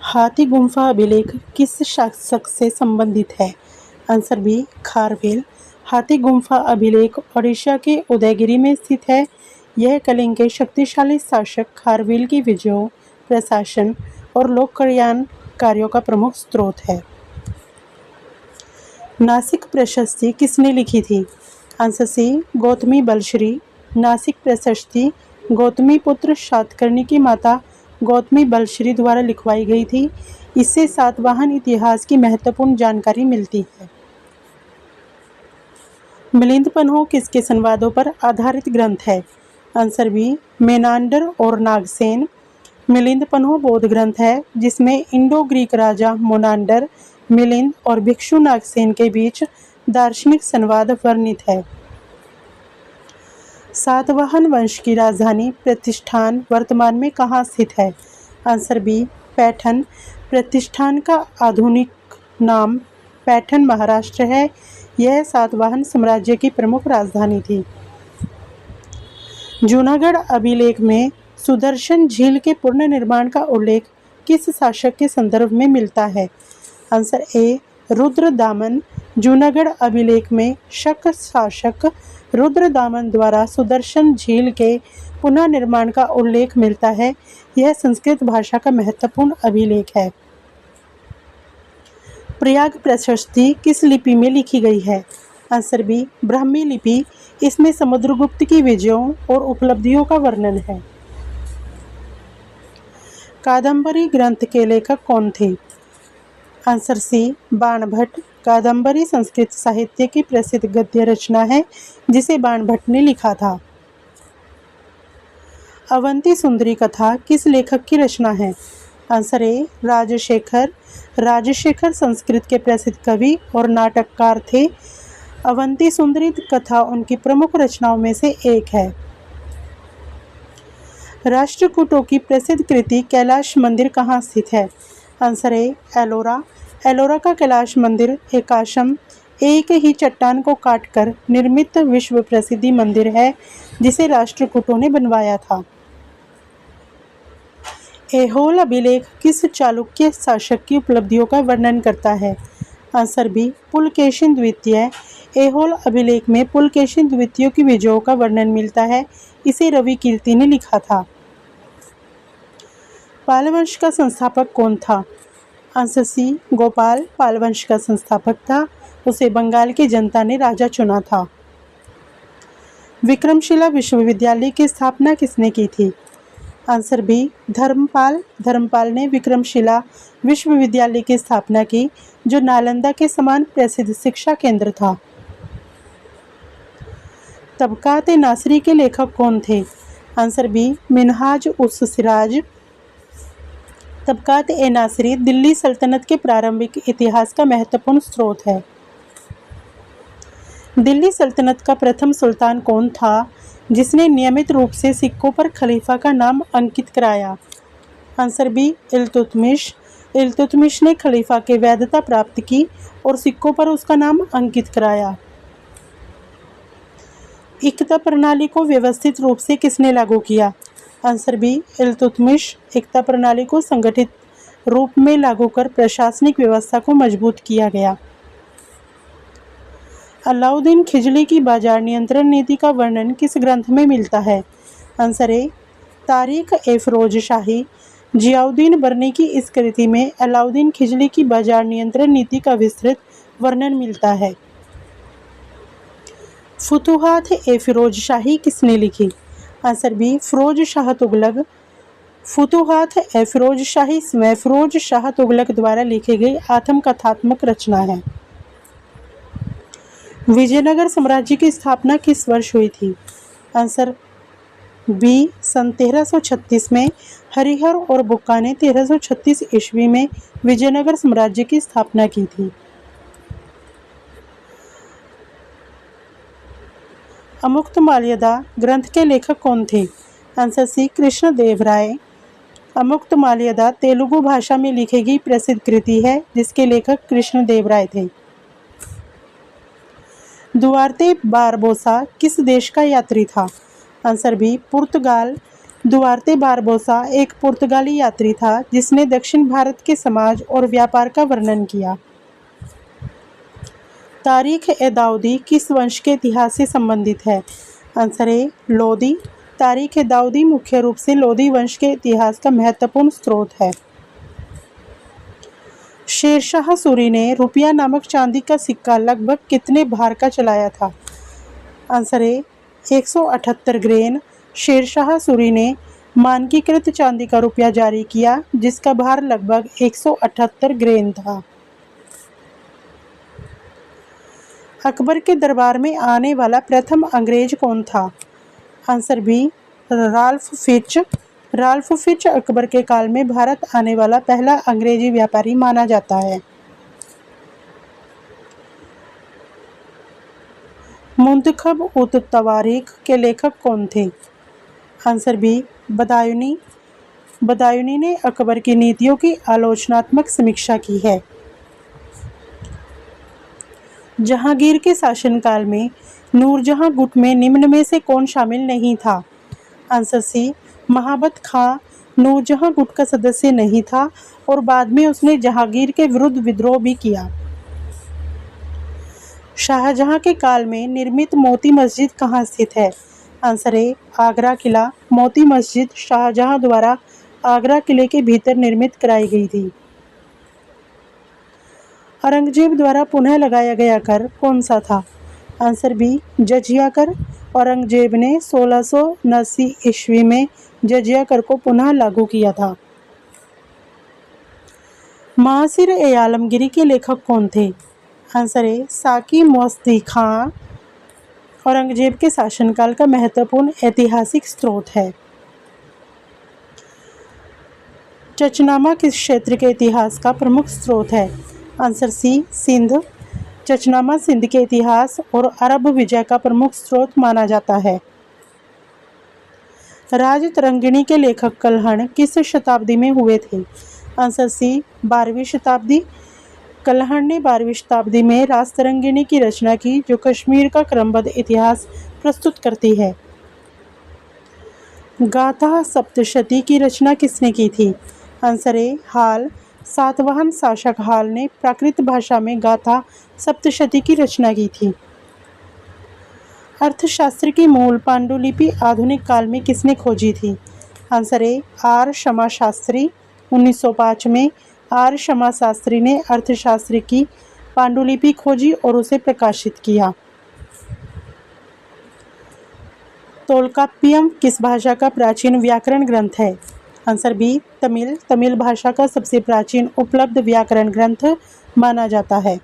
हाथी गुम्फा अभिलेख किस शासक से संबंधित है? Answer B Kharavela. Hathigumpha अभिलेख ओडिशा के उदयगिरी में स्थित है। यह कलिंग के शक्तिशाली शासक खारवेल की विजयों, प्रशासन और लोक कल्याण कार्यों का प्रमुख स्रोत है। नासिक प्रशस्ति किसने लिखी थी? Answer C Gautami Balashri. नासिक प्रशस्ति गौतमी पुत्र सातकर्णी की माता गौतमी बलश्री द्वारा लिखवाई गई थी। इससे सातवाहन इतिहास की महत्वपूर्ण जानकारी मिलती है। मिलिंद पन्हो किसके संवादों पर आधारित ग्रंथ है? आंसर बी मेनांडर और नागसेन। मिलिंद पन्हो बौद्ध ग्रंथ है जिसमें इंडो ग्रीक राजा मोनांडर, मिलिंद और भिक्षु नागसेन के बीच दार्शनिक संवाद वर्णित है। सातवाहन वंश की राजधानी प्रतिष्ठान वर्तमान में कहाँ स्थित है? Answer B Paithan. प्रतिष्ठान का आधुनिक नाम पैठन महाराष्ट्र है। यह सातवाहन साम्राज्य की प्रमुख राजधानी थी। जूनागढ़ अभिलेख में सुदर्शन झील के पुनर्निर्माण का उल्लेख किस शासक के संदर्भ में मिलता है? आंसर ए रुद्रदामन। जूनागढ़ अभिलेख में शक शासक रुद्रदामन द्वारा सुदर्शन झील के पुनः निर्माण का उल्लेख मिलता है। यह संस्कृत भाषा का महत्वपूर्ण अभिलेख है। प्रयाग प्रशस्ति किस लिपि में लिखी गई है? आंसर बी ब्राह्मी लिपि। इसमें समुद्रगुप्त की विजयों और उपलब्धियों का वर्णन है। कादंबरी ग्रंथ के लेखक कौन थे? Answer C Banabhatta. कादंबरी संस्कृत साहित्य की प्रसिद्ध गद्य रचना है जिसे बाणभट्ट ने लिखा था। अवंती सुंदरी कथा किस लेखक की रचना है? Answer A Rajashekhar. राजशेखर संस्कृत के प्रसिद्ध कवि और नाटककार थे। अवंती सुंदरी कथा उनकी प्रमुख रचनाओं में से एक है। राष्ट्रकूटों की प्रसिद्ध कृति कैलाश मंदिर कहाँ स्थित है? आंसर ए एलोरा। एलोरा का कैलाश मंदिर एक आश्रम एक ही चट्टान को काटकर निर्मित विश्व प्रसिद्ध मंदिर है जिसे राष्ट्रकूटों ने बनवाया था। ऐहोल अभिलेख किस चालुक्य शासक की उपलब्धियों का वर्णन करता है? आंसर बी पुलकेशिन द्वितीय। ऐहोल अभिलेख में पुलकेशिन द्वितीय की विजयों का वर्णन मिलता है। इसे रवि कीर्ति ने लिखा था। पाल वंश का संस्थापक कौन था? आंसर सी गोपाल पाल वंश का संस्थापक था। उसे बंगाल की जनता ने राजा चुना था। विक्रमशिला विश्वविद्यालय की स्थापना किसने की थी? Answer B Dharmpal. धर्मपाल ने विक्रमशिला विश्वविद्यालय की स्थापना की जो नालंदा के समान प्रसिद्ध शिक्षा केंद्र था। तबकात ए नासरी के लेखक कौन थे? आंसर बी मिनहाज उस सिराज। तबकात ए नासरी दिल्ली सल्तनत के प्रारंभिक इतिहास का महत्वपूर्ण स्रोत है। दिल्ली सल्तनत का प्रथम सुल्तान कौन था जिसने नियमित रूप से सिक्कों पर खलीफा का नाम अंकित कराया? Answer B Iltutmish. इल्तुतमिश ने खलीफा की वैधता प्राप्त की और सिक्कों पर उसका नाम अंकित कराया। इक्ता प्रणाली को व्यवस्थित रूप से किसने लागू किया? Answer B Iltutmish. इक्ता प्रणाली को संगठित रूप में लागू कर प्रशासनिक व्यवस्था को मजबूत किया गया। अलाउद्दीन खिलजी की बाजार नियंत्रण नीति का वर्णन किस ग्रंथ में मिलता है? आंसर ए तारीख ए फिरोज शाही। जियाउद्दीन बरनी की इस कृति में अलाउद्दीन खिलजी की बाजार नियंत्रण नीति का विस्तृत वर्णन मिलता है। फुतुहात ए फिरोज शाही किसने लिखी? Answer B Firoz Shah Tughlaq. फुतुहात ए फिरोज शाही में फिरोज शाह तुगलक द्वारा लिखी गई आत्मकथात्मक रचना है। विजयनगर साम्राज्य की स्थापना किस वर्ष हुई थी? आंसर बी सन 1336 में। हरिहर और बुक्का ने 1336 ईस्वी में विजयनगर साम्राज्य की स्थापना की थी। अमुक्तमाल्यदा ग्रंथ के लेखक कौन थे? आंसर सी कृष्णदेव राय। अमुक्तमाल्यदा तेलुगु भाषा में लिखी गई प्रसिद्ध कृति है जिसके लेखक कृष्णदेव राय थे। दुआर्ते बारबोसा किस देश का यात्री था? आंसर बी पुर्तगाल। दुआर्ते बारबोसा एक पुर्तगाली यात्री था जिसने दक्षिण भारत के समाज और व्यापार का वर्णन किया। तारीख-ए-दाऊदी किस वंश के इतिहास से संबंधित है? आंसर ए लोदी। तारीख-ए-दाऊदी मुख्य रूप से लोदी वंश के इतिहास का महत्वपूर्ण स्रोत है। शेरशाह सूरी ने रुपया नामक चांदी का सिक्का लगभग कितने भार का चलाया था? Answer A 178 grain. Shershah Suri ने मानकीकृत चांदी का रुपया जारी किया जिसका भार लगभग 178 ग्रेन था। अकबर के दरबार में आने वाला प्रथम अंग्रेज कौन था? Answer B Ralph Fitch. Ralph Fitch Akbar के काल में भारत आने वाला पहला अंग्रेजी व्यापारी माना जाता है। मुंतखब उत तवारीख के लेखक कौन थे? Answer B Badayuni. बदायूनी ने अकबर की नीतियों की आलोचनात्मक समीक्षा की है। जहांगीर के शासनकाल में नूरजहां गुट में निम्न में से कौन शामिल नहीं था? आंसर सी महाबत खां नूरजहां गुट का सदस्य नहीं था और बाद में उसने जहांगीर के विरुद्ध विद्रोह भी किया। शाहजहां के काल में निर्मित मोती मस्जिद कहाँ स्थित है? आंसर ए आगरा किला। मोती मस्जिद शाहजहां द्वारा आगरा किले के भीतर निर्मित कराई गई थी। औरंगजेब द्वारा पुनः लगाया गया कर कौन सा था? आंसर बी जजिया कर। औरंगजेब ने 1679 ईस्वी में जजिया कर को पुनः लागू किया था। मासिर-ए-आलमगीरी के लेखक कौन थे? आंसर ए साकी मुअज़्ज़ज़ी खां। औरंगजेब के शासनकाल का महत्वपूर्ण ऐतिहासिक स्रोत है। चचनामा किस क्षेत्र के इतिहास का प्रमुख स्रोत है? Answer C Sindh. चचनामा सिंध के इतिहास और अरब विजय का प्रमुख स्रोत माना जाता है। राजतरंगिणी के लेखक कल्हण किस शताब्दी में हुए थे? आंसर सी 12वीं शताब्दी। कल्हण ने 12वीं शताब्दी में राजतरंगिणी की रचना की जो कश्मीर का क्रमबद्ध इतिहास प्रस्तुत करती है। गाथा सप्तशती की रचना किसने की थी? आंसर ए हाल। सातवाहन शासक हाल ने प्राकृत भाषा में गाथा सप्तशती की रचना की थी। अर्थशास्त्र की मूल पांडुलिपि आधुनिक काल में किसने खोजी थी? आंसर ए आर शमा शास्त्री। 1905 में आर शमा शास्त्री ने अर्थशास्त्र की पांडुलिपि खोजी और उसे प्रकाशित किया। तोल्काप्पियम किस भाषा का प्राचीन व्याकरण ग्रंथ है? Answer B Tamil. तमिल भाषा का सबसे प्राचीन उपलब्ध व्याकरण ग्रंथ माना जाता है।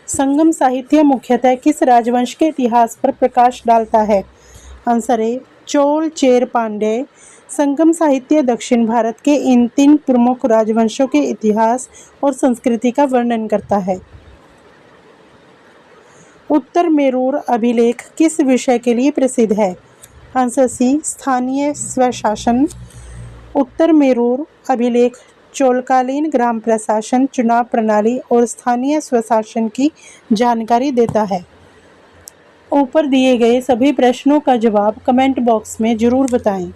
संगम साहित्य मुख्यतः किस राजवंश के इतिहास पर प्रकाश डालता है? Answer A Chola Chera Pandya. संगम साहित्य दक्षिण भारत के इन 3 प्रमुख राजवंशों के इतिहास और संस्कृति का वर्णन करता है। उत्तर मेरूर अभिलेख किस विषय के लिए प्रसिद्ध है? आंसर सी स्थानीय स्वशासन। उत्तर मेरूर अभिलेख चोलकालीन ग्राम प्रशासन, चुनाव प्रणाली और स्थानीय स्वशासन की जानकारी देता है। ऊपर दिए गए सभी प्रश्नों का जवाब कमेंट बॉक्स में जरूर बताएं।